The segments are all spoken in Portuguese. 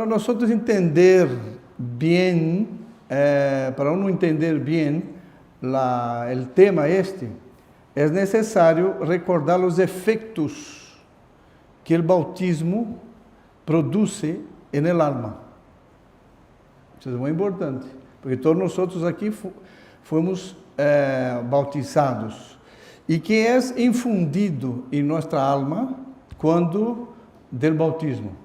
para nós entender bem, para uno entender bem o tema é necessário recordar os efeitos que o bautismo produz no alma. Isso é muito importante, porque todos nós aqui fomos bautizados. E que é infundido em nossa alma quando del bautismo?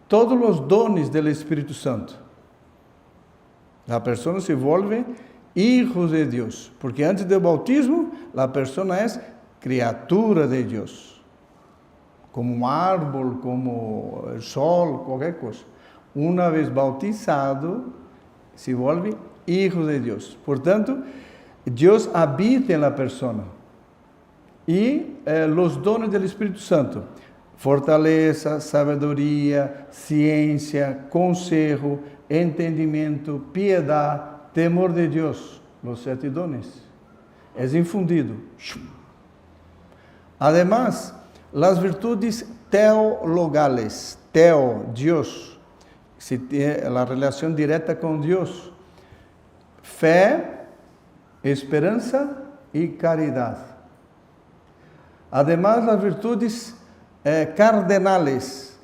Todos os dones do Espírito Santo. A pessoa se volve hijo de Deus, porque antes do bautismo, a pessoa é criatura de Deus, como um árvore, como o sol, qualquer coisa. Uma vez bautizado, se volve hijo de Deus. Portanto, Deus habita na pessoa. E os dones do Espírito Santo: fortaleza, sabedoria, ciência, conselho, entendimento, piedade, temor de Deus. Os 7 dones. É infundido. Además, as virtudes teologales. Teo, Deus. A relação direta com Deus. Fé, esperança e caridade. Además, as virtudes cardenales,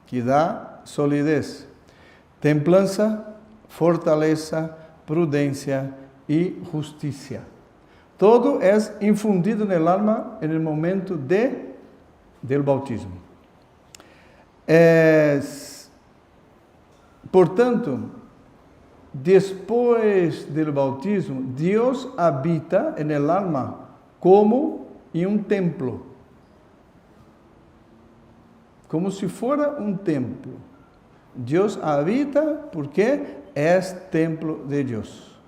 que dá solidez, templança, fortaleza, prudência e justiça. Todo é infundido no alma no momento do bautismo. Portanto, depois do bautismo, Deus habita no alma como em um templo. Como se fora um templo. Deus habita porque é templo de Deus.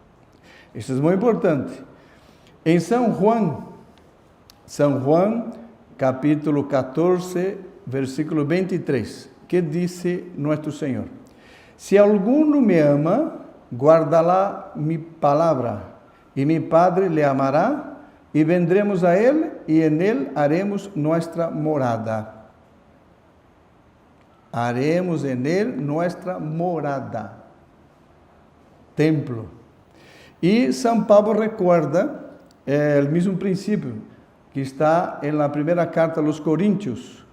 Isso é muito importante. Em São João, capítulo 14, versículo 23, que disse nosso Senhor: Se alguno me ama, guardará mi palavra, e mi Padre le amará, e vendremos a ele, e en él haremos nuestra morada. Haremos en él nuestra morada. Templo. E São Paulo recuerda o mesmo princípio que está na primeira carta aos Coríntios,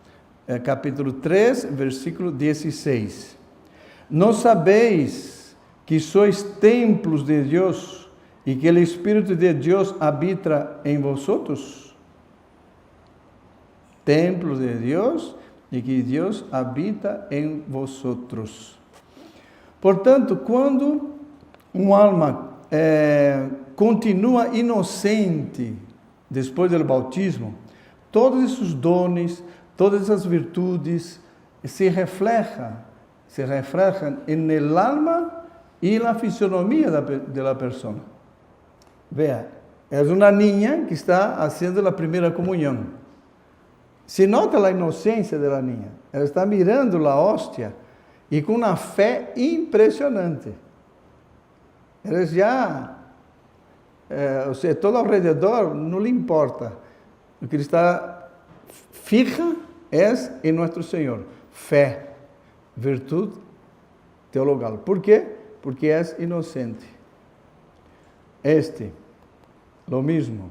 capítulo 3, versículo 16. ¿No sabéis que sois templos de Deus e que o Espírito de Deus habita em vosotros? Templos de Deus e que Deus habita em vosotros. Portanto, quando uma alma continua inocente depois do bautismo, todos esses dones, todas essas virtudes se reflejam no alma e na fisionomia da pessoa. Vea, é uma niña que está fazendo a primeira comunhão. Se nota a inocência da niña. Ela está mirando a hóstia e com uma fé impressionante. Ela já, ou seja, todo ao redor não lhe importa. O que está fija é em nosso Senhor. Fé, virtude teologal. Por quê? Porque é inocente. Lo mesmo.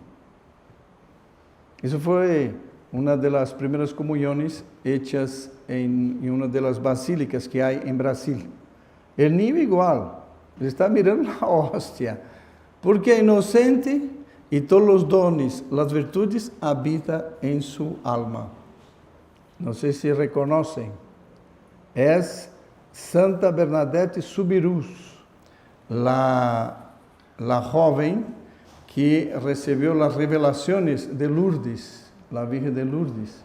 Isso foi uma das primeiras comunhões hechas em uma das basílicas que há em Brasil. O niño igual, ele está mirando a hóstia, porque é inocente e todos os dones, as virtudes habitam em sua alma. Não sei se reconhecem. É Santa Bernadette Soubirous, la joven que recebeu as revelações de Lourdes, a Virgem de Lourdes.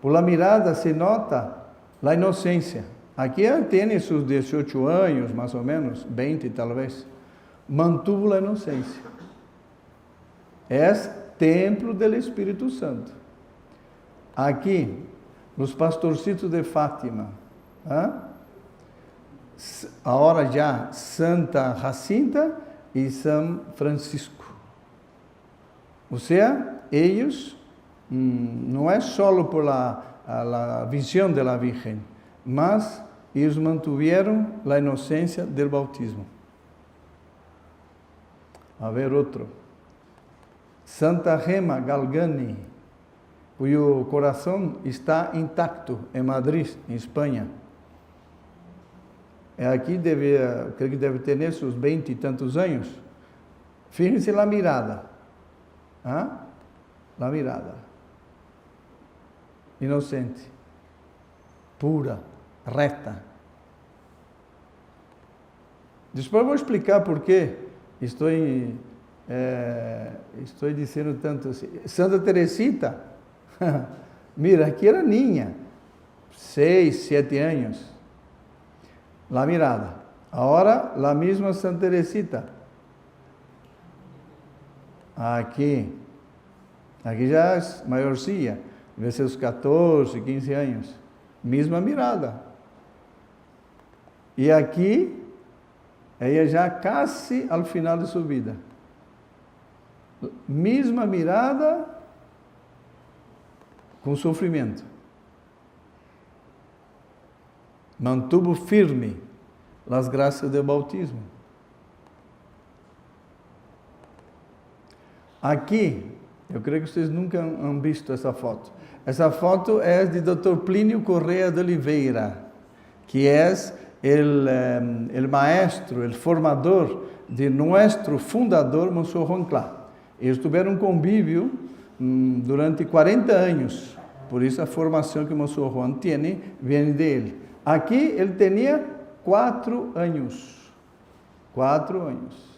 Por la mirada se nota a inocência. Aqui ela tem seus 18 anos, mais ou menos, 20 talvez. Mantuvo a inocência. É templo do Espírito Santo. Aqui, os pastorcitos de Fátima, agora já Santa Jacinta e São Francisco. Ou seja, eles não é só por a la visión de la Virgen, mas ellos mantuvieron la inocencia del bautismo. A ver otro. Santa Gema Galgani, cuyo corazón está intacto en Madrid, en España. Aquí creo que debe tener sus 20 y tantos años. Fíjense la mirada. ¿Ah? La mirada. Inocente. Pura. Recta. Después voy a explicar por qué estoy diciendo tanto así. Santa Teresita. Mira, aquí era niña. 6, 7 años. La mirada. Ahora la misma Santa Teresita. Aquí ya es mayorcilla, debe ser os 14, 15 años. Misma mirada. E aqui, ela já casi al final de sua vida. Mesma mirada com sofrimento. Mantuvo firme as graças do bautismo. Aqui, eu creio que vocês nunca han visto essa foto. Essa foto é de Dr. Plínio Correa de Oliveira, que é o maestro, o formador de nosso fundador, Monsenhor Juan Clá. Eles tiveram um convívio durante 40 anos, por isso a formação que Monsenhor Juan tem vem dele. Aqui ele tinha 4 anos. 4 anos.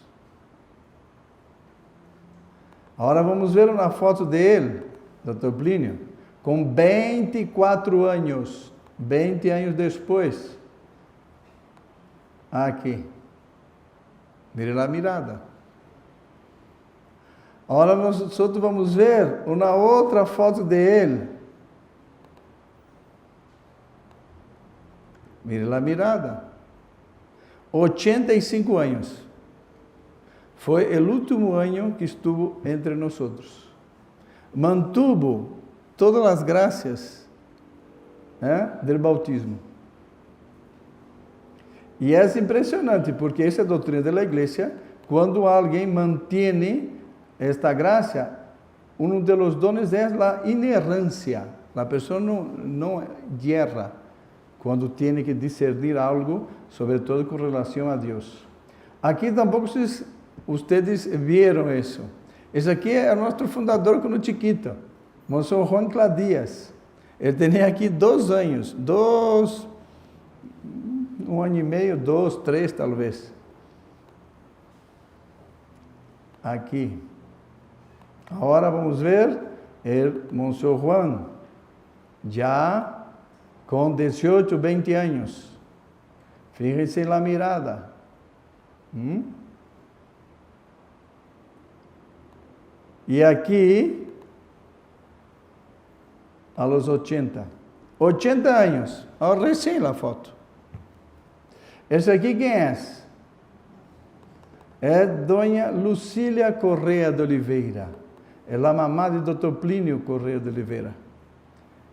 Agora vamos ver uma foto dele, Dr. Plínio, com 24 anos, 20 anos depois. Aqui. Mire a mirada. Agora nós vamos ver uma outra foto dele. Mire a mirada. 85 anos. Foi o último ano que estuvo entre nós. Mantuvo todas as graças do bautismo. E é impressionante, porque essa é a doutrina da igreja. Quando alguém mantém esta graça, um dos dones é a inerrância. A pessoa não erra quando tem que discernir algo, sobretudo com relação a Deus. Aqui tampouco vocês viram isso. Esse aqui é o nosso fundador quando chiquito, Monsenhor Juan Clá Díaz. Ele tinha aqui 2 anos, 1 ano e meio, 2, 3 talvez. Aqui. Agora vamos ver o Monsenhor Juan, já com 18, 20 anos. Fíjense na mirada. E aqui, a los 80 anos, recém a foto. Esse aqui quem é? É Dona Lucília Correa de Oliveira, é a mamá de Dr. Plínio Correa de Oliveira.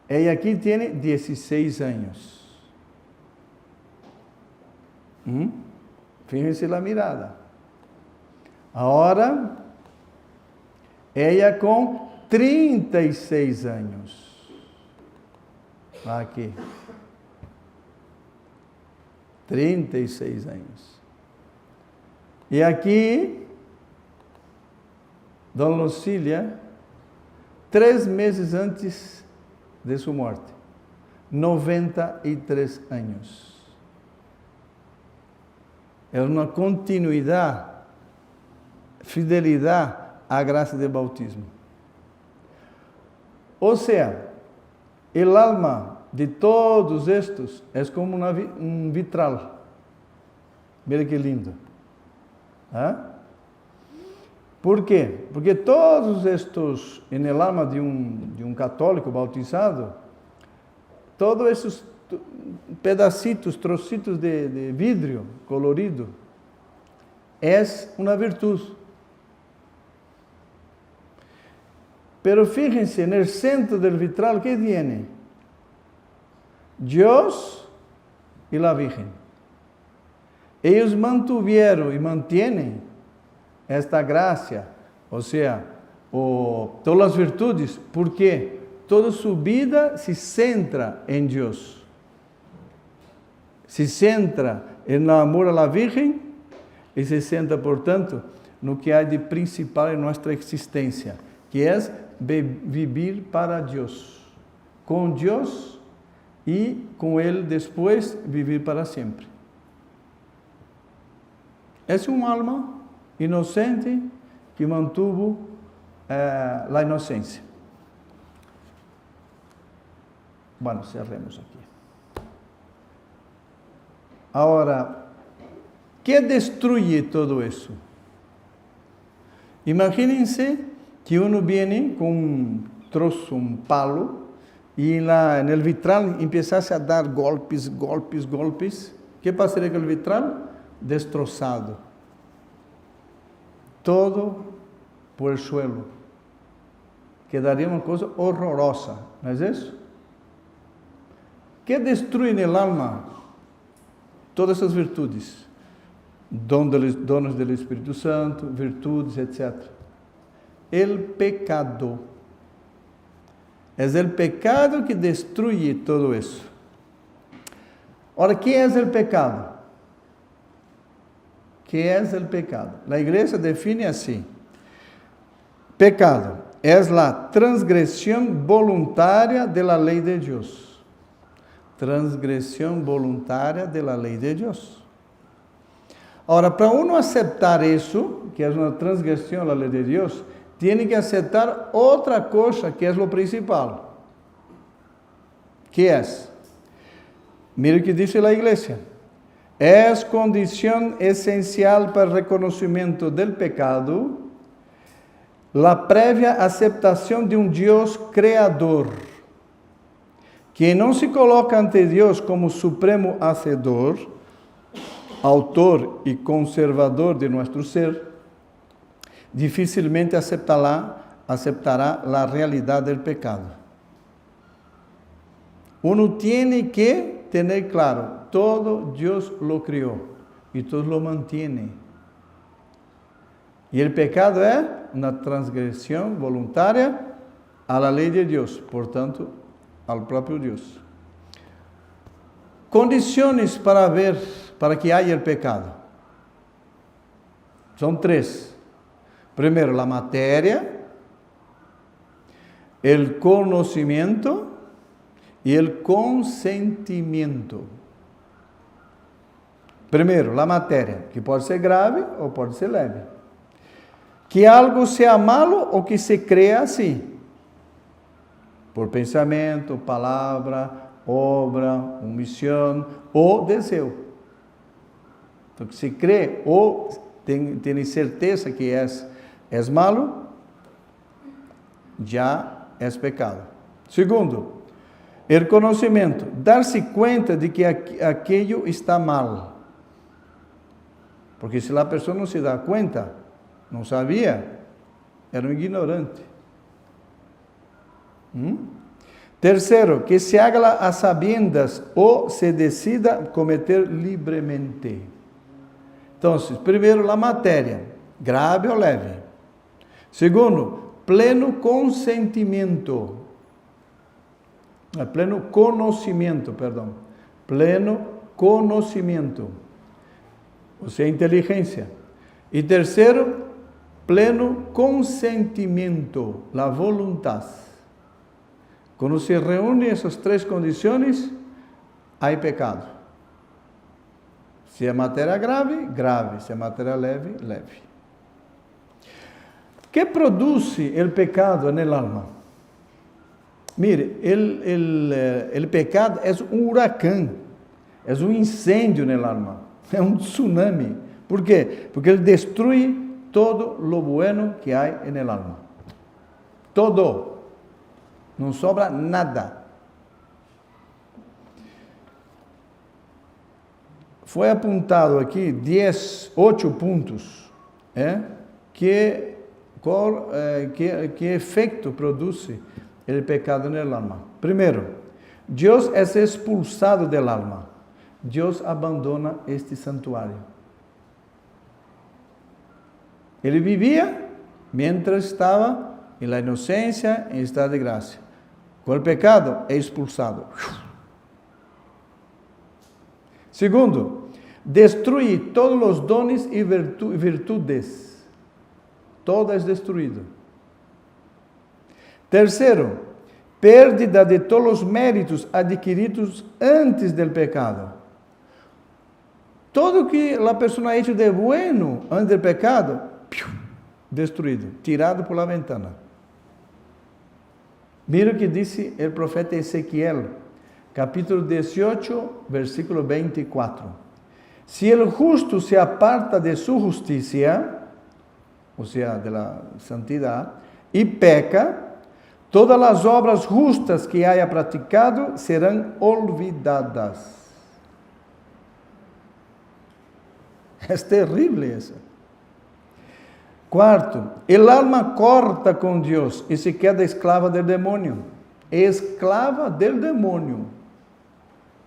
Ela aqui tem 16 anos. Fíjense na mirada. Agora, ela com 36 anos. Aqui. 36 anos. E aqui, Dona Lucília, 3 meses antes de sua morte. 93 anos. É uma continuidade, fidelidade à graça do bautismo. Ou seja, o alma de todos estes é como um vitral. Mira que lindo. Por quê? Porque todos estes, no alma de um católico bautizado, todos esses pedacitos, trocitos de vidro colorido, é uma virtude. Pero fíjense, no centro del vitral, ¿qué tiene? Dios y la Virgen. Ellos mantuvieron y mantienen esta gracia, o sea, todas las virtudes, porque toda su vida se centra en Dios. Se centra en el amor a la Virgen y se centra, por tanto, no que hay de principal en nuestra existencia, que es vivir para Dios, con Dios y con Él después vivir para siempre. Es un alma inocente que mantuvo la inocencia. Bueno, cerremos aquí. Ahora, ¿qué destruye todo eso? Imagínense que uno viene con un trozo, un palo, y en el vitral empiezase a dar golpes. ¿Qué pasaría con el vitral? Destrozado. Todo por el suelo. Quedaría una cosa horrorosa, ¿no es eso? ¿Qué destruye en el alma? Todas esas virtudes. Dones del Espíritu Santo, virtudes, etc. El pecado. Es el pecado que destruye todo eso. Ahora, ¿qué es el pecado? ¿Qué es el pecado? La Iglesia define así. Pecado es la transgresión voluntaria de la ley de Dios. Transgresión voluntaria de la ley de Dios. Ahora, para uno aceptar eso, que es una transgresión a la ley de Dios, tiene que aceptar otra cosa que es lo principal. ¿Qué es? Mira o que dice la Iglesia. Es condición esencial para el reconocimiento del pecado la previa aceptación de un Dios creador, que no se coloca ante Dios como supremo hacedor, autor y conservador de nuestro ser, difícilmente aceptará la realidad del pecado. Uno tiene que tener claro, todo Dios lo creó y todo lo mantiene. Y el pecado es una transgresión voluntaria a la ley de Dios, por tanto, al propio Dios. Condiciones para que haya el pecado. Son tres. Primero, la materia, el conocimiento y el consentimiento. Primero, la materia, que pode ser grave ou pode ser leve. Que algo sea malo ou que se crea assim. Por pensamento, palavra, obra, omissão ou desejo. Então, que se crê ou tem certeza que é malo, já é pecado. Segundo, o conhecimento, dar-se conta de que aquello está mal. Porque se a pessoa não se dá conta, não sabia, era um ignorante. Terceiro, que se haga a sabiendas ou se decida cometer livremente. Então, primeiro, a matéria, grave ou leve. Segundo, pleno consentimento. Pleno conhecimento, perdão. Pleno conhecimento. Ou seja, inteligência. E terceiro, pleno consentimento, a vontade. Quando se reúnem essas três condições, há pecado. Se é matéria grave, grave. Se é matéria leve, leve. O que produz o pecado no alma? Mire, o pecado é um huracão, é um incêndio no alma, é um tsunami. Por quê? Porque ele destrói todo lo bueno que há no alma. Todo. Não sobra nada. Foi apontado aqui 8 pontos, que efeito produz o pecado no alma. Primeiro, Dios es expulsado del alma. Dios abandona este santuario. Ele vivia mientras estava em la inocência, em estado de graça. Com o pecado, é expulsado. Segundo, destrui todos os dones e virtudes. Todo é destruído. Terceiro, pérdida de todos os méritos adquiridos antes do pecado. Todo que a pessoa ha hecho de bueno antes do pecado, destruído, tirado por la ventana. Mira o que disse o profeta Ezequiel, capítulo 18, versículo 24. Si el justo se aparta de su justicia, o sea, de la santidad, y peca, todas las obras justas que haya practicado serán olvidadas. É terrível isso. Quarto, el alma corta com Deus e se queda esclava del demônio. Esclava del demônio.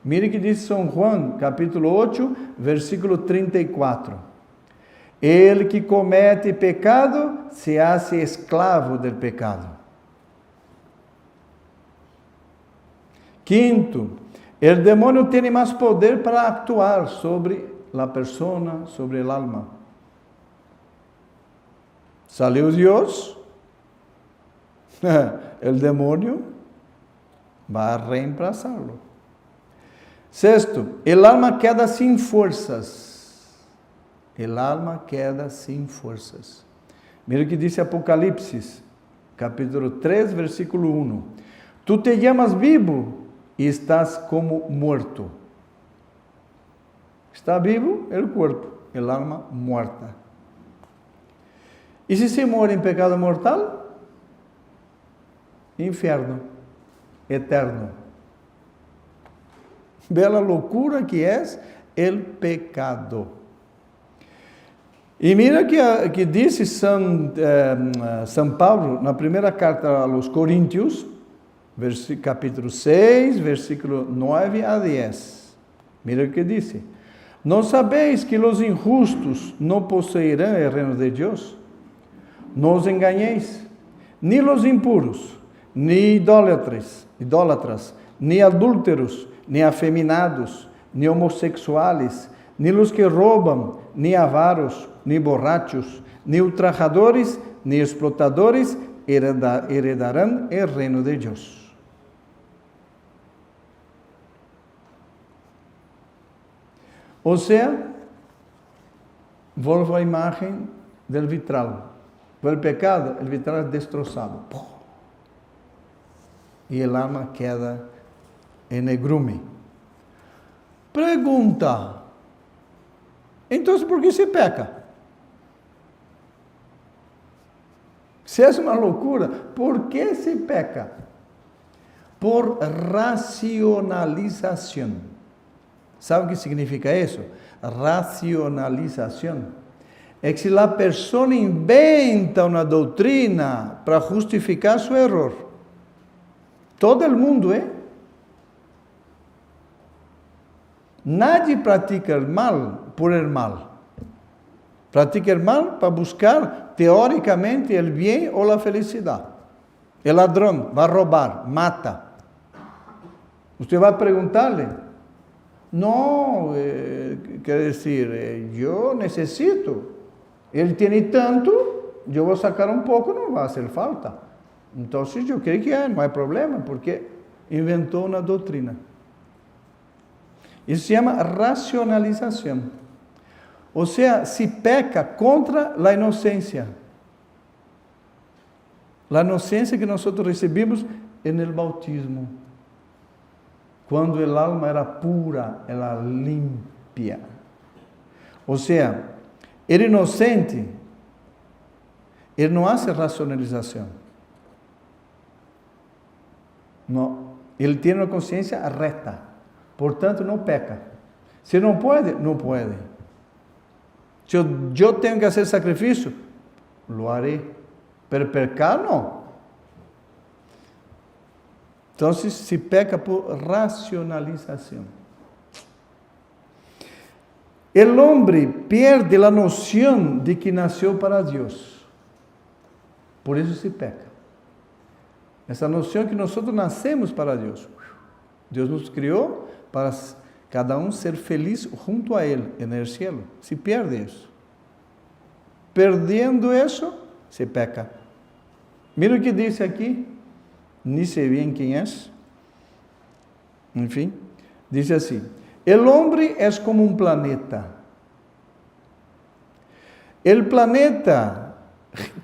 Mire que diz São Juan, capítulo 8, versículo 34. El que comete pecado se hace esclavo del pecado. Quinto, el demônio tem mais poder para actuar sobre la persona, sobre el alma. Salió Dios, el demonio va a reemplazarlo. Sexto, el alma queda sin fuerzas. El alma queda sin fuerzas. Mira o que dice Apocalipse, capítulo 3, versículo 1. Tú te llamas vivo y estás como muerto. Está vivo el cuerpo, el alma muerta. E se muere em pecado mortal? Inferno eterno. Vê a loucura que é o pecado. E mira que disse São Paulo na primeira carta aos Coríntios, capítulo 6, versículo 9 a 10. Mira o que disse. ¿No sabéis que los injustos no poseerán el reino de Dios? No os engañéis, ni los impuros, ni idólatras, ni adúlteros, ni afeminados, ni homosexuales, ni los que roban, ni avaros, ni borrachos, ni ultrajadores, ni explotadores heredarán el reino de Dios. Ou seja, volvo à imagem do vitral. Pelo pecado, o vitral é destroçado. E o alma queda em negrume. Pergunta: então por que se peca? Se é uma loucura, por que se peca? Por racionalização. ¿Sabe o que significa isso? Racionalização. É que se a pessoa inventa uma doutrina para justificar seu erro. Todo o mundo, Nadie pratica o mal por el mal. Pratica o mal para buscar, teoricamente, o bem ou a felicidade. O ladrão vai roubar, mata. Você vai perguntar-lhe: no, quer dizer, eu necessito. Ele tem tanto, eu vou sacar um pouco, não vai fazer falta. Então, eu creio que não há problema, porque inventou uma doutrina. Isso se chama racionalização. Ou seja, se peca contra a inocência. A inocência que nós recebemos no bautismo. Quando o alma era pura, era limpia. Ou seja, o inocente, ele não faz racionalização. Não. Ele tem uma consciência reta. Portanto, não peca. Se não pode, não pode. Se eu tenho que fazer sacrifício, lo haré. Pero pecar, não. Então, se peca por racionalização. O homem perde a noção de que nasceu para Deus. Por isso se peca. Essa noção que nós nascemos para Deus. Deus nos criou para cada um ser feliz junto a Ele, no céu. Se perde isso. Perdendo isso, se peca. Mira o que diz aqui. Nem sei bem quem é. Enfim, diz assim: o homem é como um planeta. O planeta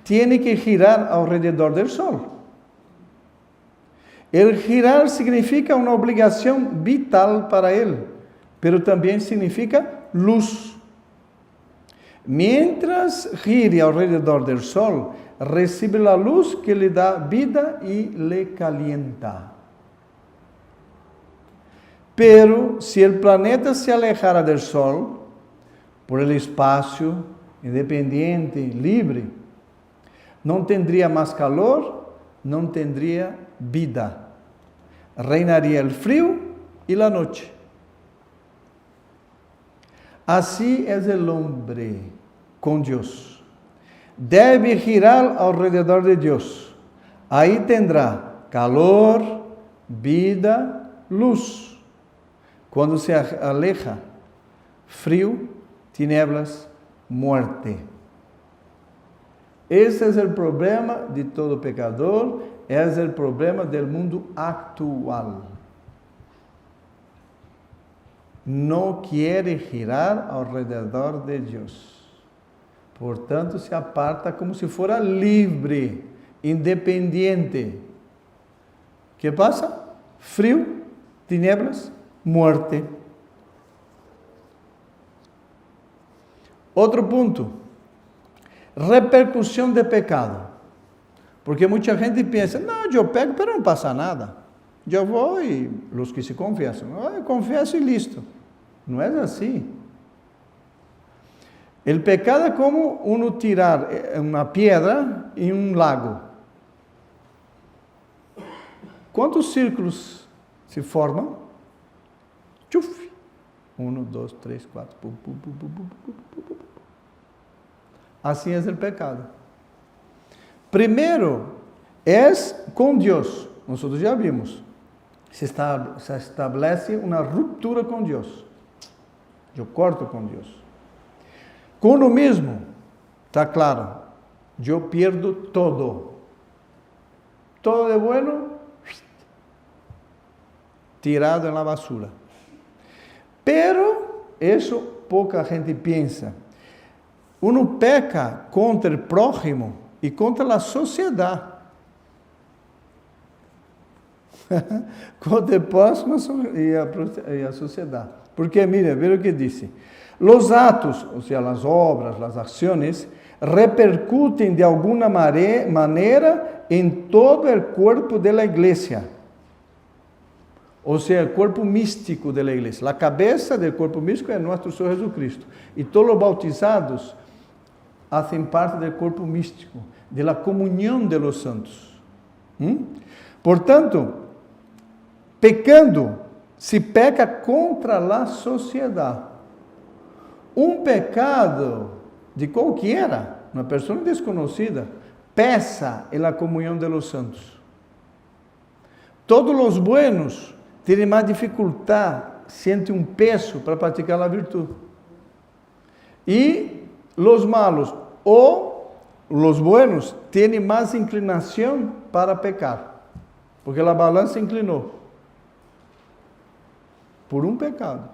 tem que girar ao redor do Sol. El girar significa uma obrigação vital para ele, pero também significa luz. Mientras gire ao redor do Sol, recebe a luz que lhe dá vida e lhe calienta. Pero se o planeta se alejara do Sol, por el espaço, independiente, livre, não tendría mais calor, não tendría vida. Reinaria o frio e a noite. Assim é o homem com Deus. Deve girar ao redor de Deus. Aí tendrá calor, vida, luz. Quando se aleja, frio, tinieblas, muerte. Esse é o problema de todo pecador, é o problema do mundo actual. Não quer girar ao redor de Deus. Portanto, se aparta como se fora livre, independiente. Que passa? Frio, tinieblas, muerte. Outro ponto. Repercussão de pecado. Porque muita gente pensa, não, eu pego, mas não passa nada. Eu vou e os que se confessam, eu confesso e listo. Não é assim. O pecado é como uno tirar uma pedra em um lago. Quantos círculos se formam? Tchuf! 1, 2, 3, 4. Assim é o pecado. Primeiro, é com Deus. Nós já vimos. Se estabelece uma ruptura com Deus. Eu corto com Deus. Com o mesmo, está claro. Eu perdo todo. Todo de bueno, tirado na basura. Pero, isso pouca gente pensa. Uno peca contra o prójimo e contra a sociedade. Contra o próximo e a sociedade. Porque, mira, veja o que disse. Os atos, ou seja, as obras, as ações, repercutem de alguma maneira em todo o corpo da igreja. Ou seja, o corpo místico da igreja. A cabeça do corpo místico é nosso Senhor Jesucristo. E todos os bautizados fazem parte do corpo místico, da comunhão de los santos. Portanto, pecando, se peca contra a sociedade. Um pecado de qualquer, uma pessoa desconhecida, pesa na comunhão de los santos. Todos os buenos têm mais dificuldade, sentem um peso para praticar a virtude. E os malos ou os buenos têm mais inclinação para pecar, porque a balança inclinou por um pecado.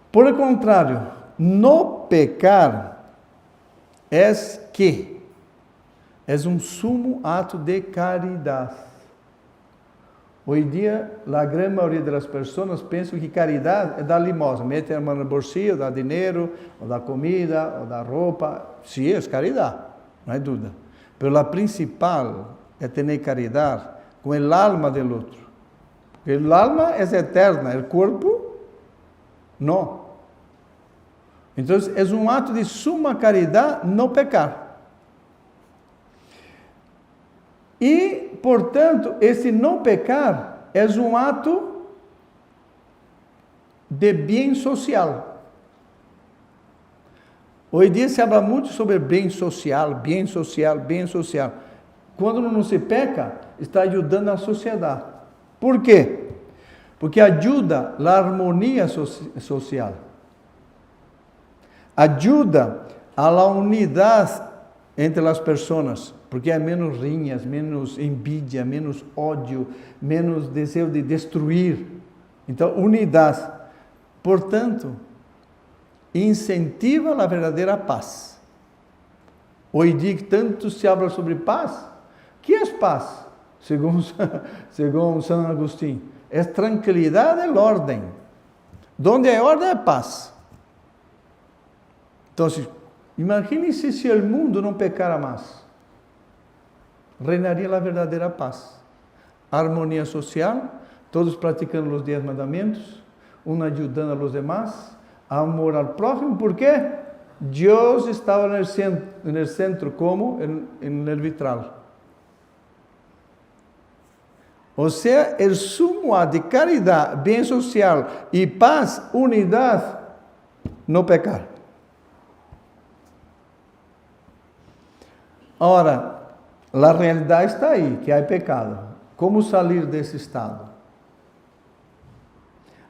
Por el contrário, no pecar é que é um sumo ato de caridade. Hoje em dia, a grande maioria das pessoas pensam que caridade é dar limosna, mete a mão no bolsillo, dá dinheiro, ou dá comida, ou dá roupa. Sim, é caridade, não há dúvida. Mas a principal é ter caridade com o alma do outro. Porque o alma é eterna, o corpo não. Então, é um ato de suma caridade não pecar. E portanto, esse não pecar é um ato de bem social. Hoje em dia se fala muito sobre bem social, bem social, bem social. Quando não se peca, está ajudando a sociedade. Por quê? Porque ajuda a harmonia social. Ajuda a la unidade entre as pessoas, porque há menos rinhas, menos envidia, menos ódio, menos desejo de destruir. Então, unidade. Portanto, incentiva a verdadeira paz. Hoje em dia que tanto se habla sobre paz, que é paz? Segundo São Agostinho, é tranquilidade e ordem. Donde há ordem, é paz. Então, imagine-se se o mundo não pecara mais. Reinaria a verdadeira paz. Harmonia social, todos praticando os 10 mandamentos, um ajudando a los demás, amor ao próximo, porque Deus estava no centro como no vitral. Ou seja, o sumo de caridade, bem social e paz, unidade, não pecar. Ora, a realidade está aí, que há pecado. Como sair desse estado?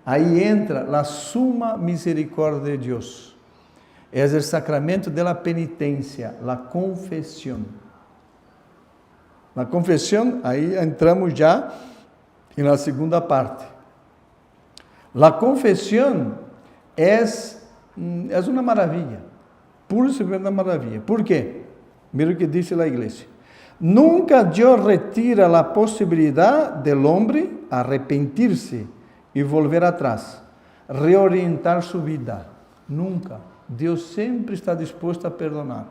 Aí entra a suma misericórdia de Deus. É o sacramento da penitência, a confissão. Na confissão, aí entramos já na segunda parte. A confissão é uma maravilha, pura e uma maravilha. Por quê? Mira o que diz a igreja. Nunca Deus retira a possibilidade do homem arrepentir-se e volver atrás, reorientar sua vida. Nunca. Deus sempre está disposto a perdonar.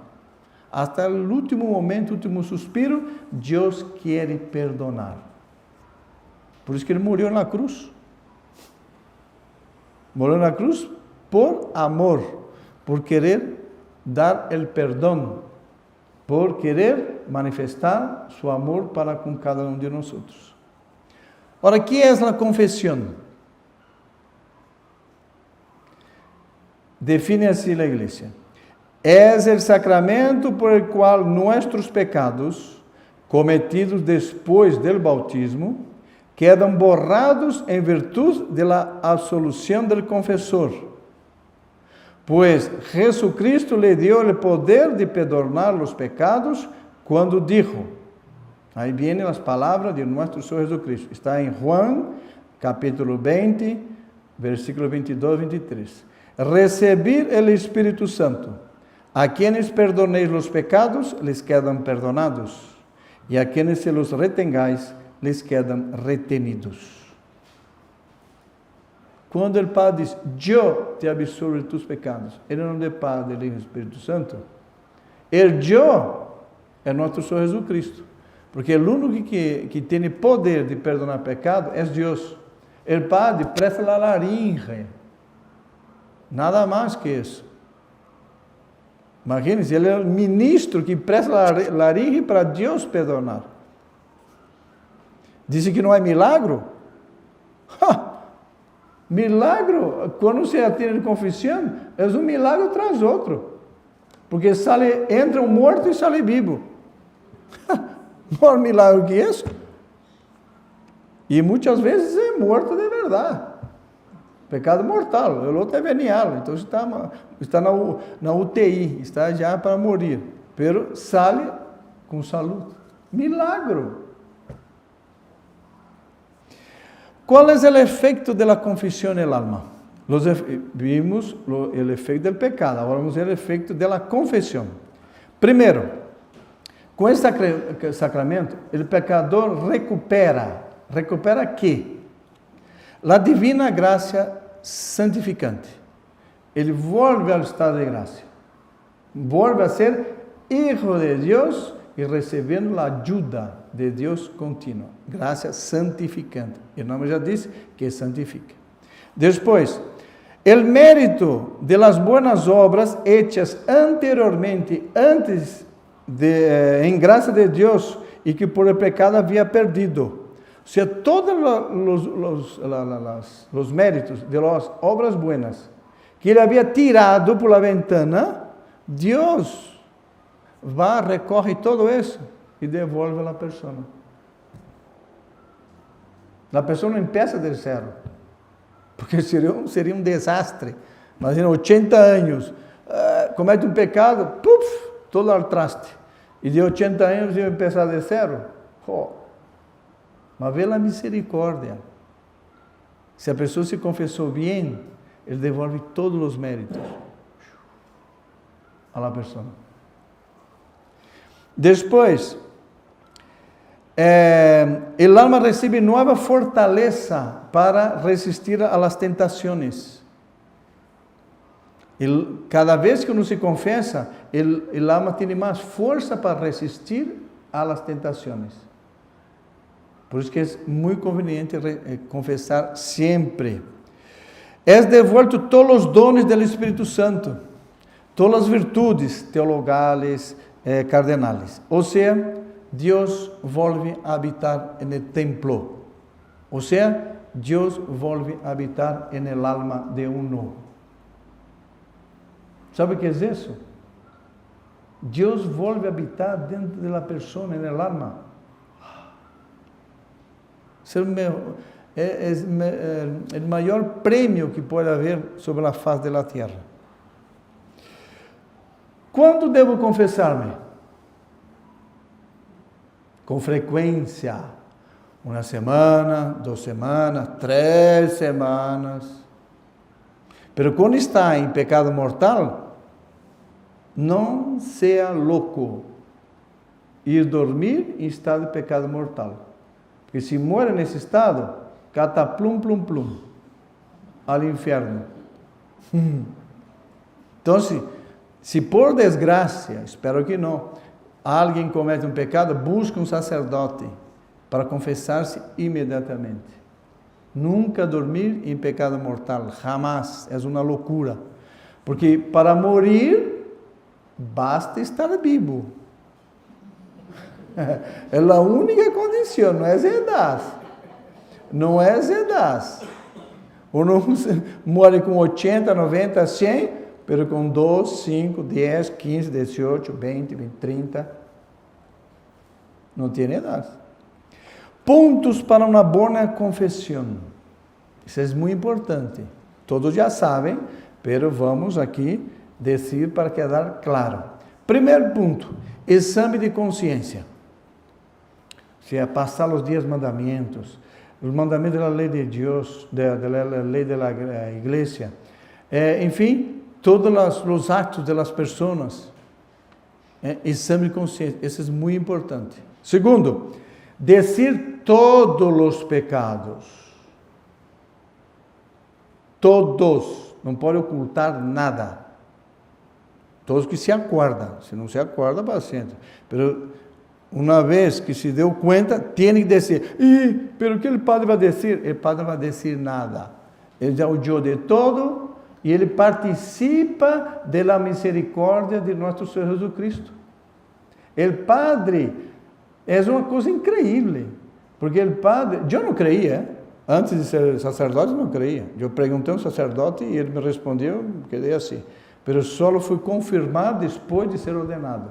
Até o último momento, o último suspiro, Deus quer perdonar. Por isso que Ele morreu na cruz. Morreu na cruz por amor, por querer dar o perdão, por querer manifestar seu amor para com cada um de nós. Ora, o que é a confissão? Define assim a igreja. É o sacramento por el qual nossos pecados, cometidos depois do bautismo, quedam borrados em virtude da absolução do confessor. Pois Jesucristo lhe deu o poder de perdonar os pecados quando dijo, aí vêm as palavras de nosso Senhor Jesucristo, está em Juan, capítulo 20, versículo 22 e 23. Recebir o Espírito Santo, a quienes perdonéis os pecados, les quedan perdonados, e a quienes se los retengáis, les quedan retenidos. Quando o Pai diz, eu te absolvo de tus pecados, Ele não é Pai, Ele é o Espírito Santo. Eu é nosso Senhor Jesus Cristo, porque o único que tem poder de perdonar pecado é Deus. O Pai presta a laringe, nada mais que isso. Imagine-se, Ele é o ministro que presta a laringe para Deus perdonar. Diz que não é milagro? Milagro, quando se atende confissão, é um milagre tras outro. Porque entra um morto e sai vivo. Maior milagre que isso. E muitas vezes é morto de verdade. Pecado mortal, o outro é venial. Então está na UTI, está já para morrer. Pero sale com saúde. Milagro. ¿Cuál es el efecto de la confesión en el alma? Vimos el efecto del pecado, ahora vamos a ver el efecto de la confesión. Primero, con este sacramento, el pecador recupera ¿qué? La divina gracia santificante. Ele vuelve al estado de gracia, vuelve a ser hijo de Dios y recibiendo la ayuda de Deus contínua, graça santificante. O nome já diz que santifica. Depois, o mérito de las buenas obras hechas anteriormente, em graça de Deus y que por el pecado había perdido. O sea, todos los méritos de las obras buenas que ele havia tirado por la ventana, Deus va, recoge todo isso e devolve a la persona. La persona empieza de zero, porque seria um desastre. Imagina, 80 anos, comete um pecado, puf, todo al traste. E de 80 anos eu começar de zero. Oh. Mas vê a misericórdia. Se a pessoa se confessou bem, ele devolve todos os méritos a la persona. Depois, el alma recebe nova fortaleza para resistir a las tentações. Cada vez que uno se confessa, el alma tem mais força para resistir a las tentações. Por isso que é muito conveniente confessar sempre. É devuelto todos os dones do Espírito Santo, todas as virtudes teologales, cardenales. Ou seja, Deus volve a habitar en el templo. Ou seja, Deus volve a habitar en el alma de uno. ¿Sabe o que é isso? Deus volve a habitar dentro de la persona, en el alma. É o maior prêmio que pode haver sobre a faz da terra. Quando devo confessar-me? Com frequência. 1 semana, 2 semanas, 3 semanas. Pero quando está em pecado mortal, não seja louco ir dormir em estado de pecado mortal. Porque se muere nesse estado, cata plum, plum, plum, ao inferno. Então, se por desgraça, espero que não, alguém comete um pecado, busque um sacerdote para confessar-se imediatamente. Nunca dormir em pecado mortal, jamás, é uma loucura. Porque para morir, basta estar vivo. É a única condição, não é edad. Não é edad. Uno morre com 80, 90, 100, mas com 2, 5, 10, 15, 18, 20, 30. Não tem idade. Pontos para uma boa confissão. Isso é muito importante. Todos já sabem, mas vamos aqui dizer para quedar claro. Primeiro ponto, exame de consciência. Se é passar os 10 mandamentos, os mandamentos da lei de Deus, da lei da igreja, enfim, todos os atos das pessoas, exame de consciência, isso é muito importante. Segundo, dizer todos os pecados, todos, não pode ocultar nada, todos que se acorda, se não se acorda, paciente, pero uma vez que se deu conta, tem que dizer, pero que o padre vai dizer? O padre não vai dizer nada, ele já ouviu de todo, e ele participa da misericórdia de nosso Senhor Jesus Cristo. O padre é uma coisa incrível, porque o padre, eu não creia, antes de ser sacerdote não creia, eu perguntei a um sacerdote e ele me respondeu, quedei assim, mas só fui confirmar depois de ser ordenado.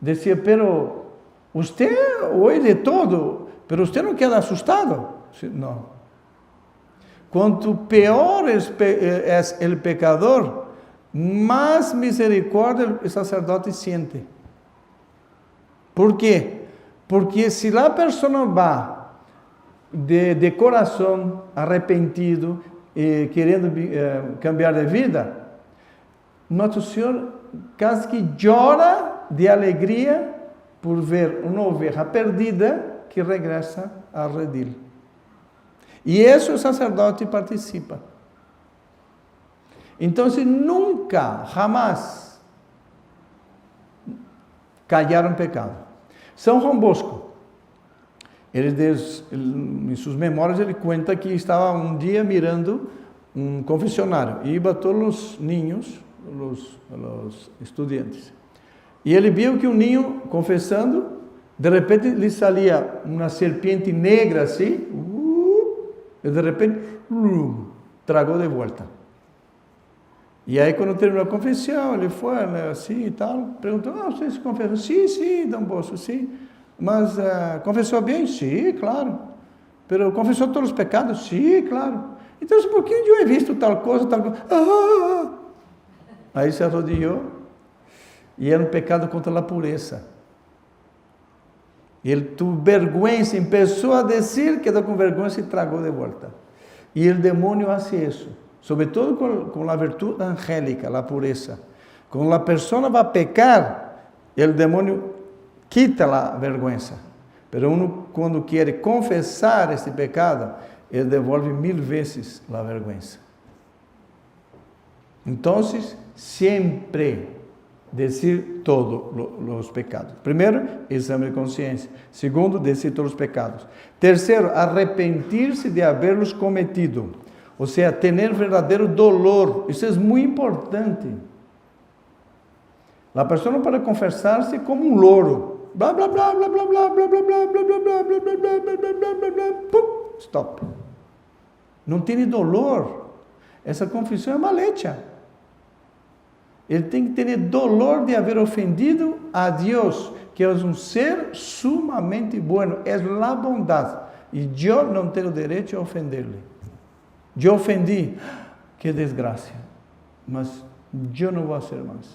Dizia, pero você ouve de todo, mas você não queda assustado? Não. Quanto pior é o pecador, mais misericórdia o sacerdote sente. Por quê? Porque se a pessoa vai de coração arrependido e querendo cambiar de vida, nosso Senhor quase que chora de alegria por ver uma ovelha perdida que regressa a redil. E isso o sacerdote participa. Então, nunca, jamás calharam pecado. São João Bosco, em suas memórias, ele conta que estava um dia mirando um confessionário e iba todos os ninhos, os estudantes. E ele viu que um ninho confessando De repente lhe saía uma serpiente negra assim, e de repente tragou de volta. E aí, quando terminou a confissão, ele foi assim e tal, perguntou: você se confessou? Sim, Dom Bosco, sim. Mas confessou bem? Sim, claro. Pero confessou todos os pecados? Sim, claro. Então, por que eu he visto tal coisa, tal coisa? Aí se arrodilhou, e era um pecado contra a pureza. Ele teve vergonha, começou a dizer, quedou com vergonha e tragou de volta. E o demônio faz isso, sobretudo com a virtude angélica, a pureza. Quando a pessoa vai pecar, o demônio quita a vergonha. Mas uno, quando quer confessar este pecado, ele devolve 1000 vezes a vergonha. Então, sempre decir todos os pecados. Primeiro, exame de consciência. Segundo, decir todos os pecados. Terceiro, arrepentir-se de haberlos cometido. Ou seja, ter verdadeiro dolor. Isso é muito importante. A pessoa não pode confessar-se como um louro. Blá, blá, blá, blá, blá, blá, blá, blá, blá, blá, blá, blá, blá, blá, blá, blá, blá, blá, blá, pum, stop. Não tem dolor. Essa confissão é malhecha. Ele tem que ter dolor de haver ofendido a Deus, que é um ser sumamente bueno, é a bondade. E eu não tenho direito a ofender-lhe. Eu ofendi, que desgraça, mas eu não vou ser mais.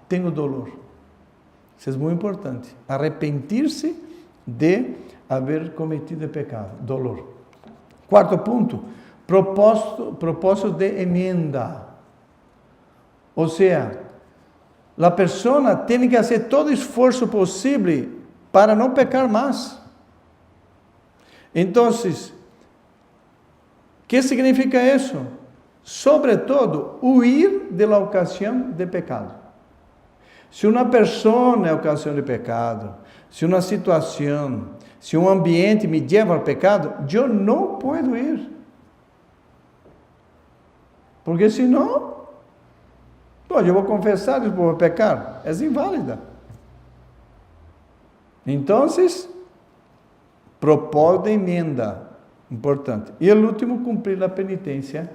Tenho dolor. Isso é muito importante. Arrepentir-se de haver cometido pecado. Dolor. Quarto ponto, propósito de emenda. Ou seja, a pessoa tem que fazer todo o esforço possível para não pecar mais. Então, o que significa isso? Sobretudo, huir da ocasião de pecado. Se uma pessoa é ocasião de pecado, se uma situação, se um ambiente me leva ao pecado, eu não posso ir. Porque senão, eu vou confessar e vou pecar. É inválida. Então, propósito de emenda. Importante. E o último, cumprir a penitência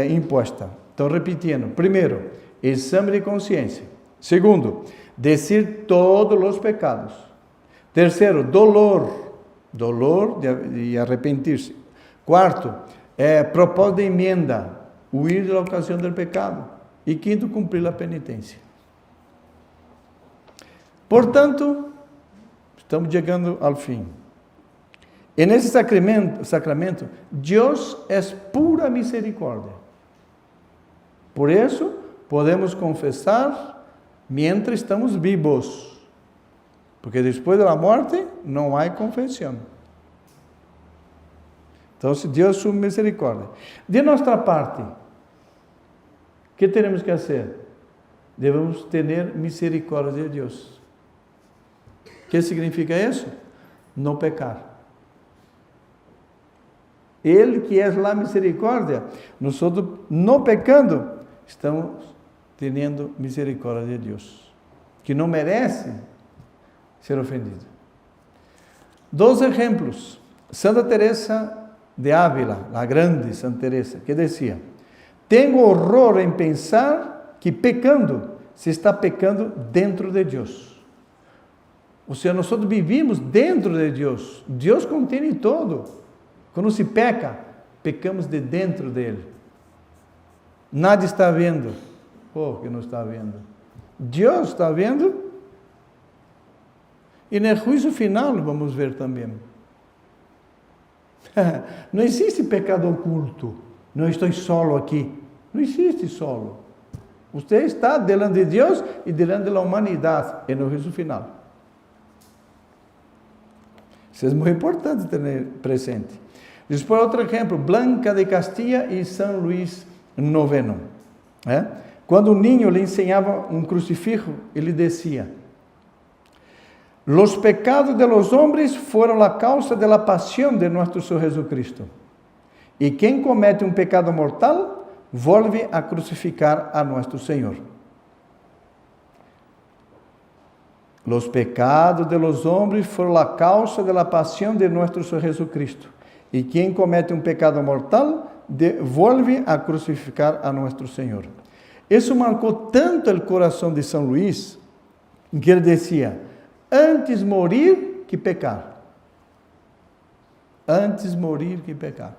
imposta. Então, repetindo. Primeiro, exame de consciência. Segundo, decir todos os pecados. Terceiro, dolor de arrepentir-se. Quarto, propósito de emenda, huir da ocasião do pecado. E quinto, cumprir a penitência. Portanto, estamos chegando ao fim. E nesse sacramento, Deus é pura misericórdia. Por isso, podemos confessar mientras estamos vivos. Porque depois da morte, não há confissão. Então, se Deus é sua misericórdia. De nossa parte, o que temos que fazer? Devemos ter misericórdia de Deus. O que significa isso? Não pecar. Ele que é a misericórdia, nós não pecando, estamos tendo misericórdia de Deus, que não merece ser ofendido. 2 exemplos. Santa Teresa de Ávila, a grande Santa Teresa, que dizia: tenho horror em pensar que pecando, se está pecando dentro de Deus. Ou seja, nós vivimos dentro de Deus. Deus contém todo. Quando se peca, pecamos de dentro dele. Nada está vendo. Que não está vendo. Deus está vendo. E no juízo final vamos ver também. Não existe pecado oculto. Não estou solo aqui. Não existe solo. Você está diante de Deus e diante da humanidade. E no juízo final. Isso é muito importante ter presente. Depois, outro exemplo, Blanca de Castilla e São Luís IX. Quando um ninho lhe ensinava um crucifixo, ele dizia: los pecados de los hombres foram a causa de la pasión de nuestro Senhor Jesucristo. E quem comete um pecado mortal, volve a crucificar a nosso Senhor. Los pecados de los hombres fueron la causa de la pasión de nuestro Señor Jesucristo. Y quien comete un pecado mortal, vuelve a crucificar a nuestro Señor. Eso marcó tanto el corazón de San Luis, que él decía, antes morir que pecar. Antes morir que pecar.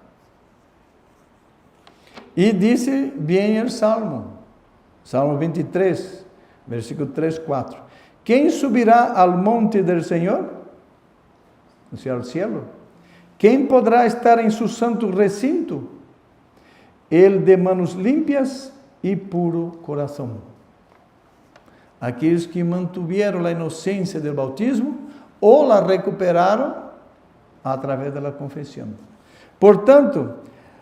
Y dice bien el Salmo 23, versículo 3, 4. ¿Quién subirá al monte del Señor? O sea, al cielo. ¿Quién podrá estar en su santo recinto? El de manos limpias y puro corazón. Aquellos que mantuvieron la inocencia del bautismo o la recuperaron a través de la confesión. Por tanto,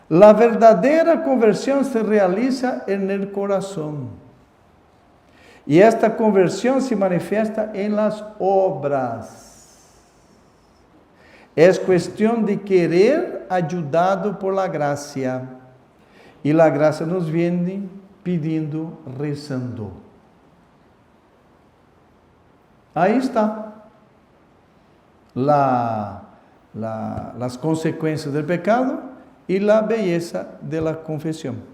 la verdadera conversión se realiza en el corazón. Y esta conversión se manifiesta en las obras. Es cuestión de querer ayudado por la gracia. Y la gracia nos viene pidiendo, rezando. Ahí está las consecuencias del pecado y la belleza de la confesión.